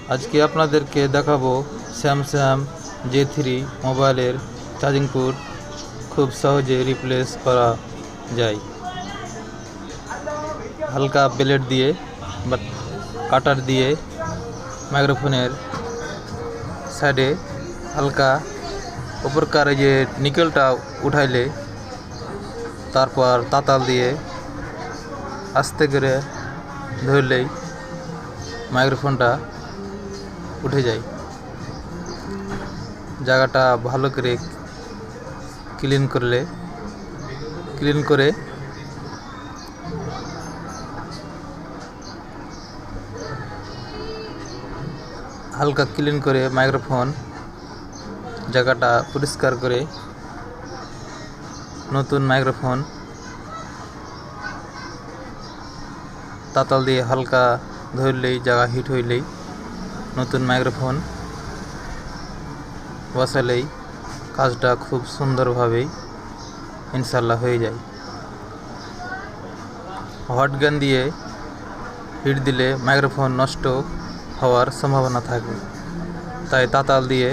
আজকে আপনাদেরকে দেখাবো স্যামসাং J3 মোবাইলের চার্জিং পোর্ট খুব সহজে রিপ্লেস করা যায়। হালকা ব্লেড দিয়ে বা কাটার দিয়ে মাইক্রোফোনের সাইডে হালকা উপরকার যে নিকেলটা উঠাইলে তারপর তাতাল দিয়ে আস্তে করে ধরলেই মাইক্রোফোনটা উঠে যায়। জায়গাটা ভালো করে ক্লিন করে হালকা ক্লিন করে মাইক্রোফোন জায়গাটা পরিষ্কার করে নতুন মাইক্রোফোন তাতাল দিয়ে হালকা ধরলেই জায়গা হিট হইলেই নতুন মাইক্রোফোন বসালেই কাজটা খুব সুন্দরভাবেই ইনশাল্লাহ হয়ে যায়। হট গান দিয়ে হিট দিলে মাইক্রোফোন নষ্ট হওয়ার সম্ভাবনা থাকে, তাই তাতাল দিয়ে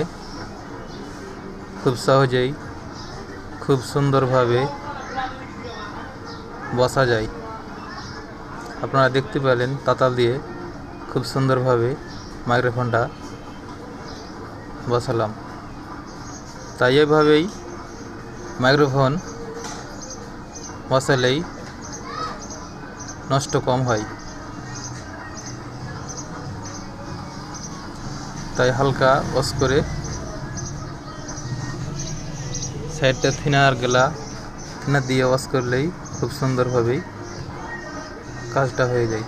খুব সহজেই খুব সুন্দরভাবে বসা যায়। আপনারা দেখতে পেলেন তাতাল দিয়ে খুব সুন্দরভাবে মাইক্রোফোনটা বসালাম। তাই এইভাবেই মাইক্রোফোন বসালেই নষ্ট কম হয়। তাই হালকা ওয়াশ করে সাইডটা থিনার দিয়ে ওয়াশ করলেই খুব সুন্দরভাবেই কাজটা হয়ে যায়।